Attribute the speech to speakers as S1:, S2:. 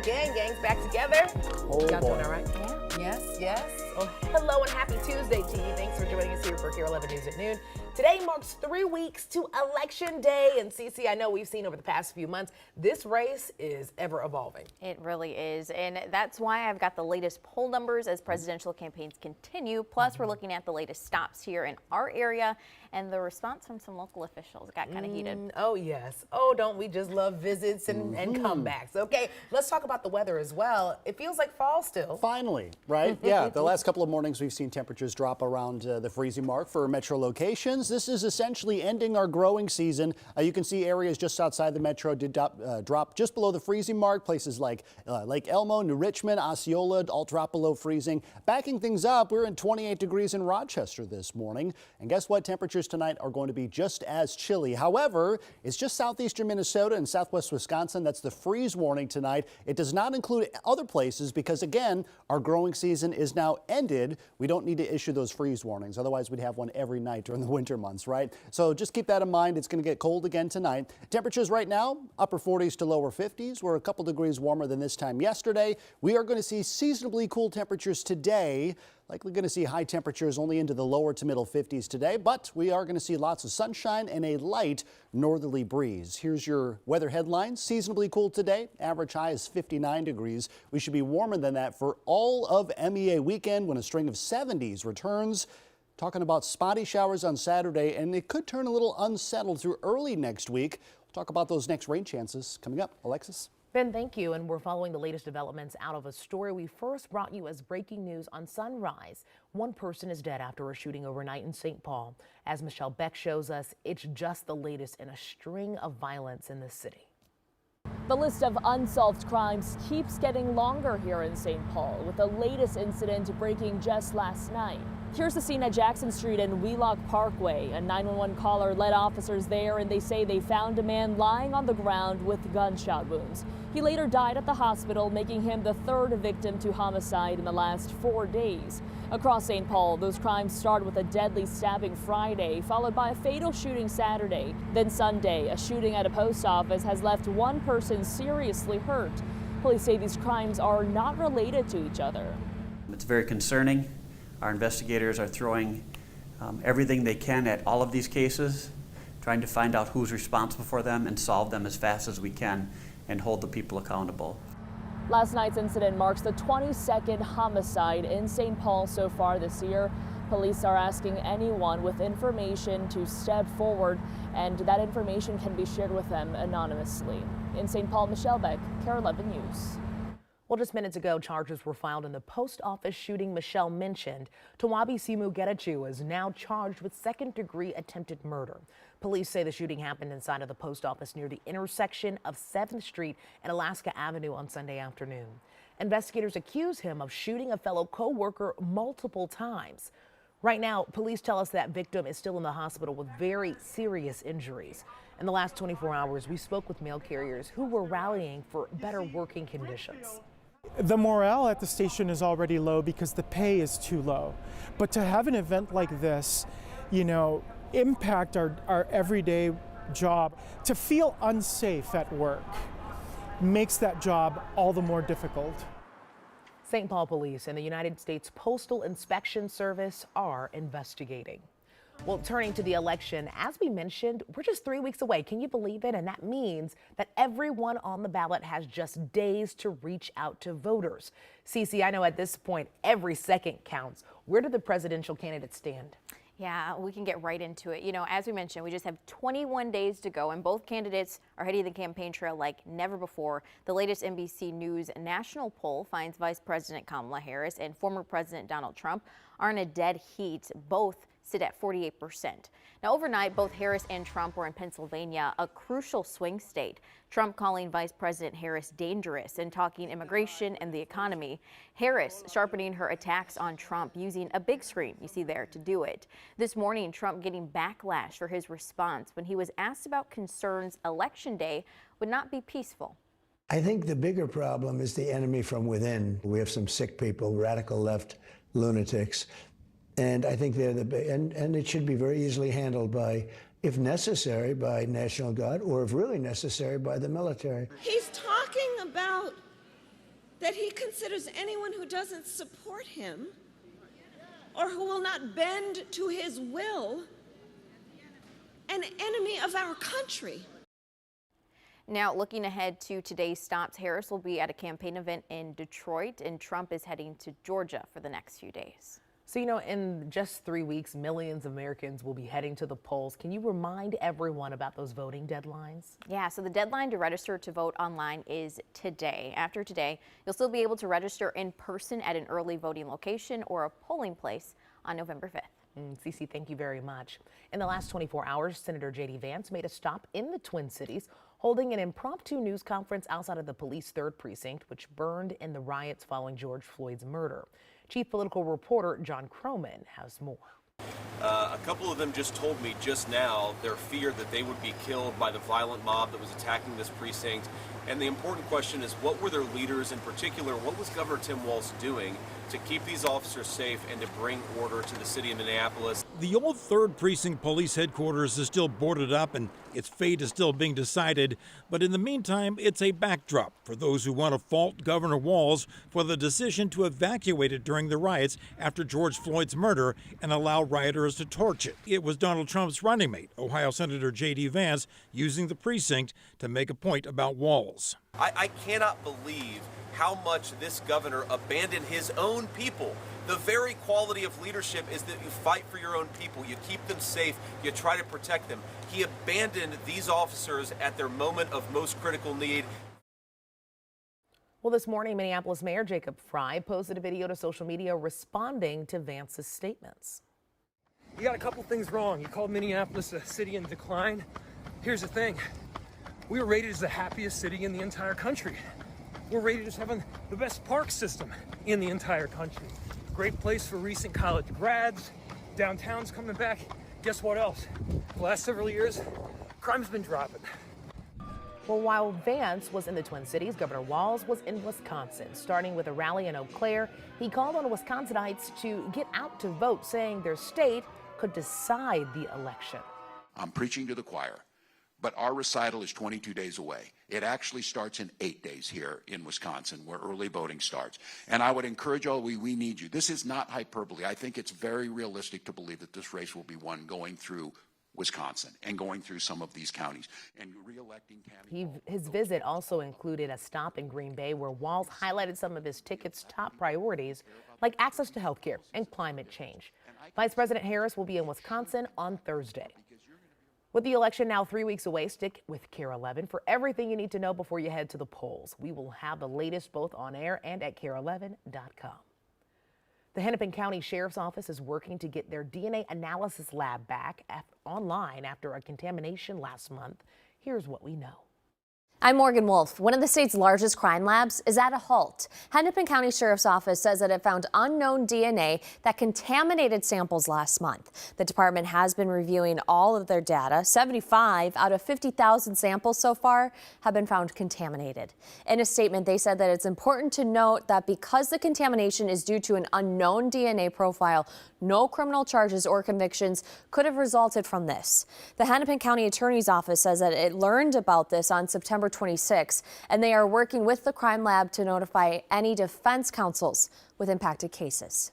S1: Gang's back together.
S2: Oh,
S1: Y'all
S2: boy.
S1: doing all right?
S3: Yeah.
S1: Yes. Well, hello and happy Tuesday to you. Thanks for joining us here for KARE 11 News at noon. Today marks 3 weeks to Election Day. And Cece, I know we've seen over the past few months, this race is ever evolving.
S3: It really is. And that's why I've got the latest poll numbers as presidential campaigns continue. Plus, we're looking at the latest stops here in our area and the response from some local officials. It got kind of heated.
S1: Oh, yes. Oh, don't we just love visits and comebacks? Okay, let's talk about the weather as well. It feels like fall still.
S2: Finally, right? Yeah, the last couple of mornings we've seen temperatures drop around the freezing mark for metro locations. This is essentially ending our growing season. You can see areas just outside the metro did drop just below the freezing mark. Places like Lake Elmo, New Richmond, Osceola all drop below freezing. Backing things up, we're in 28 degrees in Rochester this morning. And guess what? Temperatures tonight are going to be just as chilly. However, it's just southeastern Minnesota and southwest Wisconsin. That's the freeze warning tonight. It does not include other places because, again, our growing season is now ended. We don't need to issue those freeze warnings. Otherwise, we'd have one every night during the winter months, right? So just keep that in mind. It's going to get cold again tonight. Temperatures right now, upper 40s to lower 50s. We're a couple degrees warmer than this time yesterday. We are going to see seasonably cool temperatures today. Likely going to see high temperatures only into the lower to middle 50s today, but we are going to see lots of sunshine and a light northerly breeze. Here's your weather headlines. Seasonably cool today. Average high is 59 degrees. We should be warmer than that for all of MEA weekend when a string of 70s returns. Talking about spotty showers on Saturday, and it could turn a little unsettled through early next week. We'll talk about those next rain chances coming up. Alexis?
S1: Ben, thank you. And we're following the latest developments out of a story we first brought you as breaking news on Sunrise. One person is dead after a shooting overnight in St. Paul. As Michelle Beck shows us, it's just the latest in a string of violence in the city.
S4: The list of unsolved crimes keeps getting longer here in St. Paul, with the latest incident breaking just last night. Here's the scene at Jackson Street and Wheelock Parkway. A 911 caller led officers there, and they say they found a man lying on the ground with gunshot wounds. He later died at the hospital, making him the third victim to homicide in the last 4 days. Across St. Paul, those crimes started with a deadly stabbing Friday, followed by a fatal shooting Saturday. Then Sunday, a shooting at a post office has left one person seriously hurt. Police say these crimes are not related to each other.
S5: It's very concerning. Our investigators are throwing everything they can at all of these cases, trying to find out who's responsible for them and solve them as fast as we can and hold the people accountable.
S4: Last night's incident marks the 22nd homicide in St. Paul so far this year. Police are asking anyone with information to step forward, and that information can be shared with them anonymously. In St. Paul, Michelle Beck, KARE 11 News.
S1: Well, just minutes ago, charges were filed in the post office shooting Michelle mentioned. Tawabi Simu Getachew is now charged with second-degree attempted murder. Police say the shooting happened inside of the post office near the intersection of 7th Street and Alaska Avenue on Sunday afternoon. Investigators accuse him of shooting a fellow co-worker multiple times. Right now, police tell us that victim is still in the hospital with very serious injuries. In the last 24 hours, we spoke with mail carriers who were rallying for better working conditions.
S6: The morale at the station is already low because the pay is too low. But to have an event like this, impact our everyday job, to feel unsafe at work makes that job all the more difficult.
S1: St. Paul Police and the United States Postal Inspection Service are investigating. Well, turning to the election, as we mentioned, we're just 3 weeks away. Can you believe it? And that means that everyone on the ballot has just days to reach out to voters. Cece, I know at this point, every second counts. Where do the presidential candidates stand?
S3: Yeah, we can get right into it. As we mentioned, we just have 21 days to go, and both candidates are heading the campaign trail like never before. The latest NBC News national poll finds Vice President Kamala Harris and former President Donald Trump are in a dead heat. Both sit at 48%. Now, overnight, both Harris and Trump were in Pennsylvania, a crucial swing state. Trump calling Vice President Harris dangerous and talking immigration and the economy. Harris sharpening her attacks on Trump using a big screen, you see there, to do it. This morning, Trump getting backlash for his response when he was asked about concerns Election Day would not be peaceful.
S7: I think the bigger problem is the enemy from within. We have some sick people, radical left lunatics. And I think they're and it should be very easily handled by, if necessary, by National Guard, or if really necessary, by the military.
S8: He's talking about that he considers anyone who doesn't support him or who will not bend to his will an enemy of our country.
S3: Now, looking ahead to today's stops, Harris will be at a campaign event in Detroit, and Trump is heading to Georgia for the next few days.
S1: So, in just 3 weeks, millions of Americans will be heading to the polls. Can you remind everyone about those voting deadlines?
S3: Yeah, so the deadline to register to vote online is today. After today, you'll still be able to register in person at an early voting location or a polling place on November 5th.
S1: Cece, thank you very much. In the last 24 hours, Senator J.D. Vance made a stop in the Twin Cities, holding an impromptu news conference outside of the police 3rd Precinct, which burned in the riots following George Floyd's murder. Chief political reporter John Croman has more.
S9: A couple of them just told me just now their fear that they would be killed by the violent mob that was attacking this precinct. And the important question is, what were their leaders, in particular, what was Governor Tim Walz doing to keep these officers safe and to bring order to the city of Minneapolis?
S10: The old 3rd Precinct Police Headquarters is still boarded up and its fate is still being decided. But in the meantime, it's a backdrop for those who want to fault Governor Walz for the decision to evacuate it during the riots after George Floyd's murder and allow rioters to torch it. It was Donald Trump's running mate, Ohio Senator J.D. Vance, using the precinct to make a point about Walz.
S9: I cannot believe how much this governor abandoned his own people. The very quality of leadership is that you fight for your own people, you keep them safe, you try to protect them. He abandoned these officers at their moment of most critical need.
S1: Well, this morning, Minneapolis Mayor Jacob Frey posted a video to social media responding to Vance's statements.
S11: You got a couple things wrong. You called Minneapolis a city in decline. Here's the thing. We were rated as the happiest city in the entire country. We're rated as having the best park system in the entire country. Great place for recent college grads. Downtown's coming back. Guess what else? The last several years, crime's been dropping.
S1: Well, while Vance was in the Twin Cities, Governor Walz was in Wisconsin. Starting with a rally in Eau Claire, he called on Wisconsinites to get out to vote, saying their state could decide the election.
S12: I'm preaching to the choir, but our recital is 22 days away. It actually starts in 8 days here in Wisconsin, where early voting starts. And I would encourage all we need you. This is not hyperbole. I think it's very realistic to believe that this race will be won going through Wisconsin and going through some of these counties and re-electing Tammy.
S1: His visit also included a stop in Green Bay where Walz highlighted some of his ticket's top priorities, like access to health care and climate change. Vice President Harris will be in Wisconsin on Thursday. With the election now 3 weeks away, stick with KARE 11 for everything you need to know before you head to the polls. We will have the latest both on air and at KARE11.com. The Hennepin County Sheriff's Office is working to get their DNA analysis lab back online after a contamination last month. Here's what we know.
S13: I'm Morgan Wolf. One of the state's largest crime labs is at a halt. Hennepin County Sheriff's Office says that it found unknown DNA that contaminated samples last month. The department has been reviewing all of their data. 75 out of 50,000 samples so far have been found contaminated. In a statement, they said that it's important to note that because the contamination is due to an unknown DNA profile, no criminal charges or convictions could have resulted from this. The Hennepin County Attorney's Office says that it learned about this on September 26, and they are working with the crime lab to notify any defense counsels with impacted cases.